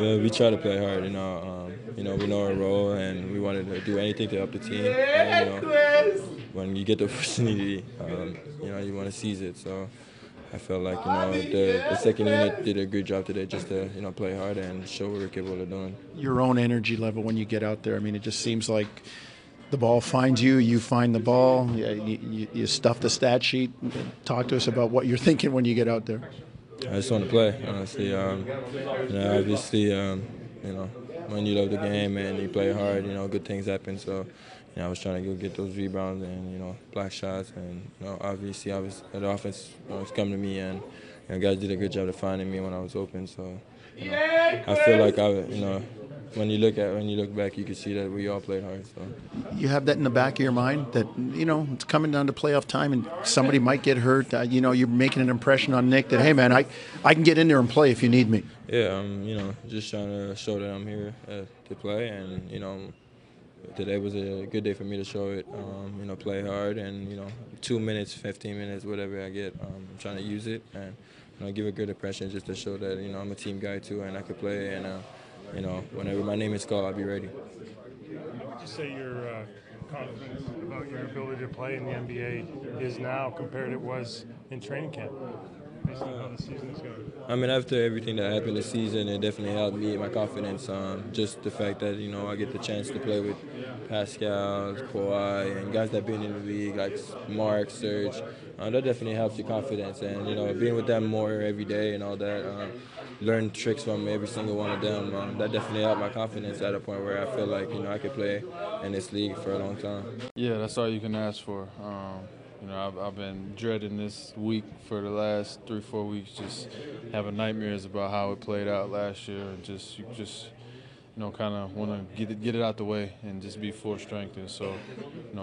We try to play hard. We know our role, and we wanted to do anything to help the team. And when you get the opportunity, you want to seize it. So I felt like the second unit did a good job today, just to play hard and show what we're capable of doing. Your own energy level when you get out there. I mean, it just seems like the ball finds you, you find the ball, you stuff the stat sheet. Talk to us about what you're thinking when you get out there. I just want to play, honestly. Obviously, when you love the game and you play hard, good things happen. So, I was trying to go get those rebounds and, block shots. And, obviously, the offense was coming to me, and, guys did a good job of finding me when I was open. So, I feel like when you look back, you can see that we all played hard. So you have that in the back of your mind that it's coming down to playoff time and somebody might get hurt. You're making an impression on Nick that, hey man, I can get in there and play if you need me. Yeah, just trying to show that I'm here to play, and today was a good day for me to show it. Play hard, and 2 minutes, 15 minutes, whatever I get, I'm trying to use it and give a good impression just to show that I'm a team guy too and I could play, and whenever my name is called, I'll be ready. What would you say your confidence about your ability to play in the NBA is now compared to it was in training camp, based on how the season is going? I mean, after everything that happened this season, it definitely helped me, my confidence. Just the fact that, I get the chance to play with Pascal, Kawhi, and guys that have been in the league, like Mark, Serge, that definitely helps your confidence. And, being with them more every day and all that, learn tricks from every single one of them, that definitely helped my confidence at a point where I feel like, I could play in this league for a long time. Yeah, that's all you can ask for. I've been dreading this week for the last 3-4 weeks, just having nightmares about how it played out last year, and you kind of want to get it out the way and just be full strength. And so,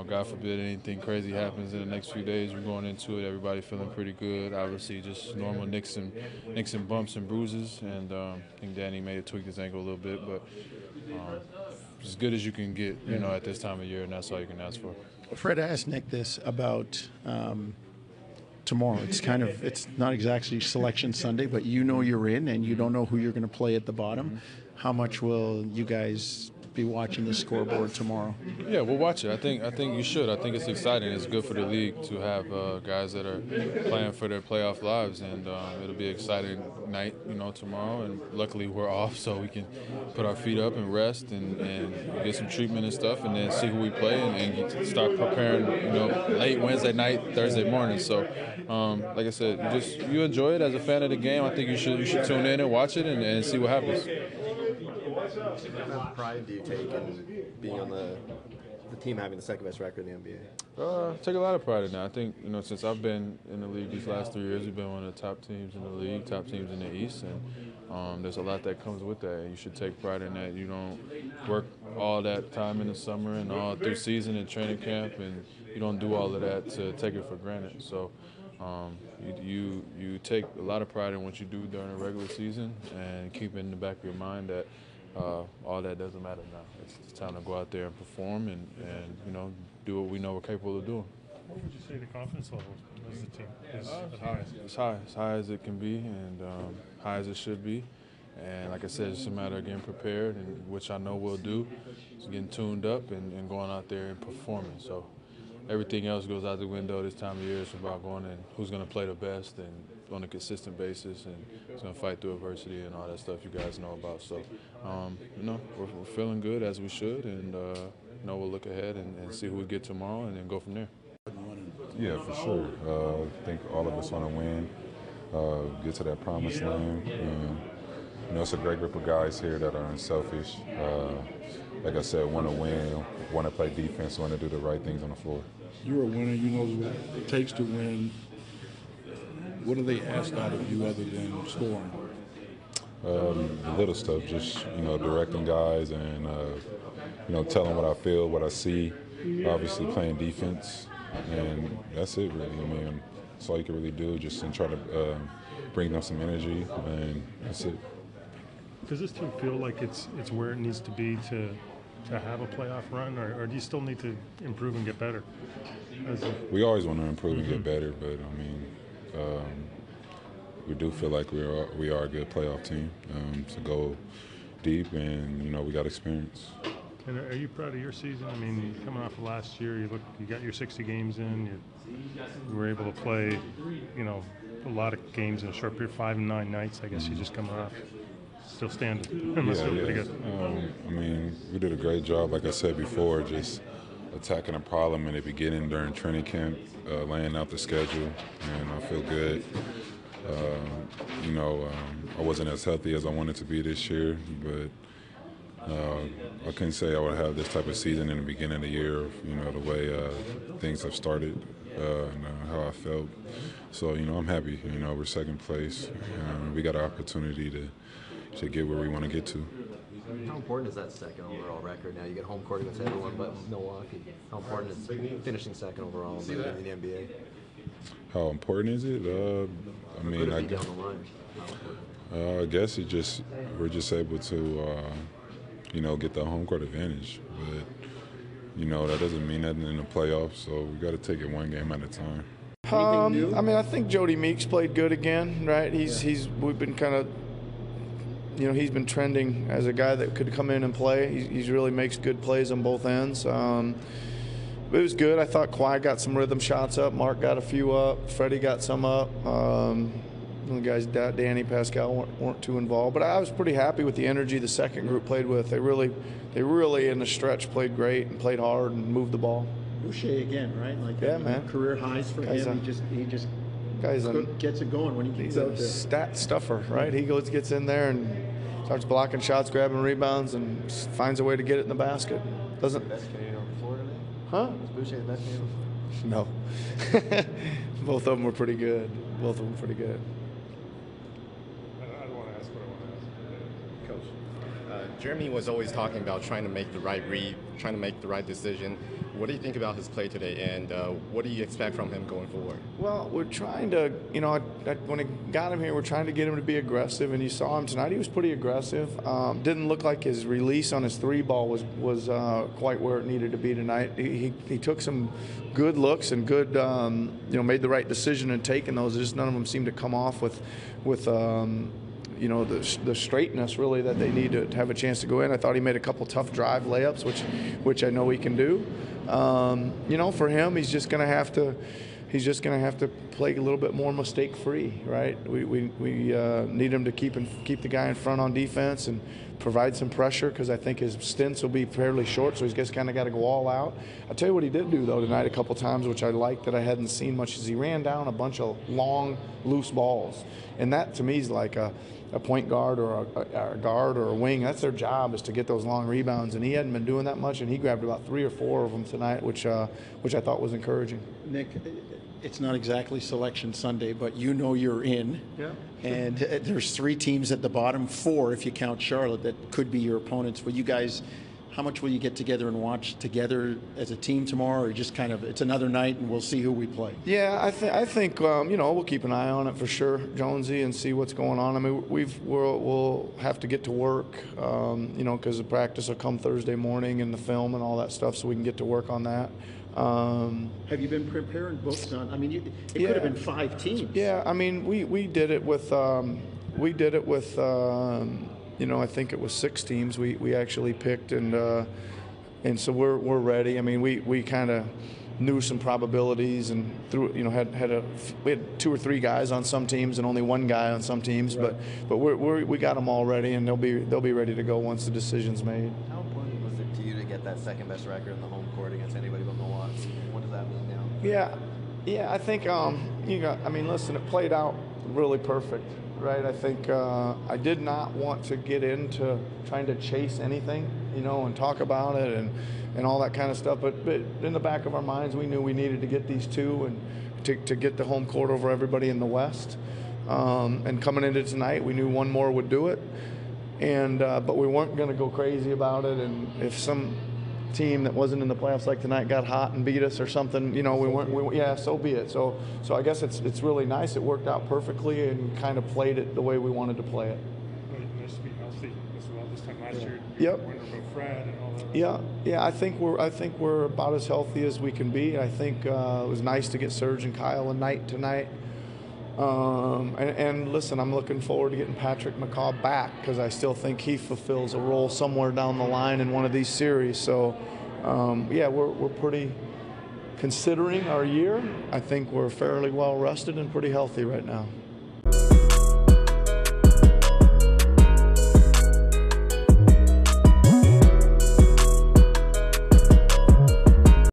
God forbid anything crazy happens in the next few days. We're going into it, everybody feeling pretty good. Obviously, just normal nicks and bumps and bruises. And I think Danny may have tweaked his ankle a little bit, but as good as you can get, at this time of year, and that's all you can ask for. Fred asked Nick this about tomorrow. It's not exactly Selection Sunday, but you're in and you don't know who you're going to play at the bottom. How much will you guys be watching the scoreboard tomorrow? Yeah, we'll watch it. I think you should. I think it's exciting. It's good for the league to have guys that are playing for their playoff lives, and it'll be an exciting night, tomorrow. And luckily we're off, so we can put our feet up and rest and get some treatment and stuff, and then see who we play and start preparing, late Wednesday night, Thursday morning. So, like I said, you enjoy it as a fan of the game. I think you should tune in and watch it and see what happens. What kind of pride do you take in being on the team having the second best record in the NBA? I take a lot of pride in that. I think, since I've been in the league these last 3 years, we've been one of the top teams in the league, top teams in the East, and there's a lot that comes with that. You should take pride in that. You don't work all that time in the summer and all through season and training camp, and you don't do all of that to take it for granted. So you take a lot of pride in what you do during the regular season, and keep in the back of your mind that all that doesn't matter now. It's time to go out there and perform and do what we know we're capable of doing. What would you say the confidence level as a team is high? It's high. As high as it can be, and high as it should be. And like I said, it's just a matter of getting prepared, and which I know we'll do. It's getting tuned up and going out there and performing. So everything else goes out the window this time of year. It's about going and who's going to play the best and on a consistent basis, and who's going to fight through adversity and all that stuff you guys know about. So, we're feeling good as we should, and we'll look ahead and see who we get tomorrow, and then go from there. Yeah, for sure. I think all of us want to win, get to that promised land. And, it's a great group of guys here that are unselfish. Like I said, want to win, want to play defense, want to do the right things on the floor. You're a winner. You know what it takes to win. What do they ask out of you other than scoring? The little stuff, just, directing guys and, telling what I feel, what I see, obviously playing defense, and that's it really. I mean, that's all you can really do, just and try to bring them some energy, and that's it. Does this team feel like it's where it needs to be to have a playoff run, or do you still need to improve and get better? We always want to improve and get better, but I mean, we do feel like we are a good playoff team. To go, deep, and we got experience. And are you proud of your season? I mean, coming off of last year, you got your 60 games in. You were able to play, a lot of games in a short period, 5 and 9 nights. I guess you just coming off, still standing. Must feel pretty good. I mean, we did a great job, like I said before, just attacking a problem in the beginning during training camp, laying out the schedule, and I feel good. I wasn't as healthy as I wanted to be this year, but I couldn't say I would have this type of season in the beginning of the year, the way things have started and how I felt. So, I'm happy. We're second place. We got an opportunity to get where we want to get to. How important is that second overall record? Now you get home court against everyone but Milwaukee. How important is finishing second overall in the NBA? How important is it? I guess we're just able to, get the home court advantage. But, that doesn't mean nothing in the playoffs, so we got to take it one game at a time. I think Jody Meeks played good again, right? We've been kind of, he's been trending as a guy that could come in and play. He really makes good plays on both ends. It was good. I thought Kawhi got some rhythm shots up. Mark got a few up. Freddie got some up. The guys, Danny, Pascal, weren't too involved. But I was pretty happy with the energy the second group played with. They really in the stretch played great and played hard and moved the ball. Boucher again, right? Man. Career highs for him. He just gets it going when he gets out there. He's a stat stuffer, right? He gets in there and starts blocking shots, grabbing rebounds, and finds a way to get it in the basket. Doesn't. Best Canadian on the floor today? Huh? Was Boucher the best Canadian? No. Both of them were pretty good. I don't want to ask what I want to ask. Coach, Jeremy was always talking about trying to make the right read, trying to make the right decision. What do you think about his play today, and what do you expect from him going forward? Well, we're trying to, when I got him here, we're trying to get him to be aggressive, and you saw him tonight. He was pretty aggressive. Didn't look like his release on his three ball was quite where it needed to be tonight. He took some good looks and good, made the right decision in taking those. Just none of them seemed to come off with the straightness really that they need to have a chance to go in. I thought he made a couple tough drive layups, which I know he can do. For him, he's just going to have to play a little bit more mistake-free, right? We need him to keep the guy in front on defense and provide some pressure, because I think his stints will be fairly short, so he's just kind of got to go all out. I'll tell you what he did do, though, tonight a couple times, which I liked that I hadn't seen much, is he ran down a bunch of long, loose balls. And that, to me, is like a point guard or a guard or a wing. That's their job, is to get those long rebounds. And he hadn't been doing that much, and he grabbed about 3 or 4 of them tonight, which I thought was encouraging. Nick, it's not exactly Selection Sunday, but you're in. Yeah. And there's 3 teams at the bottom, 4 if you count Charlotte, that could be your opponents. Will you guys, how much will you get together and watch together as a team tomorrow, or just kind of it's another night and we'll see who we play? Yeah, I think we'll keep an eye on it for sure, Jonesy, and see what's going on. I mean, we'll have to get to work, because the practice will come Thursday morning and the film and all that stuff, so we can get to work on that. Have you been preparing books on? I mean, it could have been 5 teams. Yeah, I mean, we did it with I think it was 6 teams we actually picked, and so we're ready. I mean, we kind of knew some probabilities, and we had 2 or 3 guys on some teams and only 1 guy on some teams, right. but we got them all ready, and they'll be ready to go once the decision's made. How important was it to you to get that second best record in the home court against anybody but Milwaukee? What does that mean now? Yeah, I think listen, it played out really perfect, right? I think I did not want to get into trying to chase anything, and talk about it and all that kind of stuff. But in the back of our minds, we knew we needed to get these 2 and to get the home court over everybody in the West. And coming into tonight, we knew 1 more would do it. And but we weren't going to go crazy about it. And if some team that wasn't in the playoffs like tonight got hot and beat us or something, so be it. So I guess it's really nice. It worked out perfectly and kind of played it the way we wanted to play it. Nice to be healthy as well. This time last year, Yep. wondered about Fred and all that. Yeah. I think we're about as healthy as we can be. I think it was nice to get Serge and Kyle a night tonight. And listen, I'm looking forward to getting Patrick McCaw back because I still think he fulfills a role somewhere down the line in one of these series. So, yeah, we're pretty, considering our year, I think we're fairly well rested and pretty healthy right now.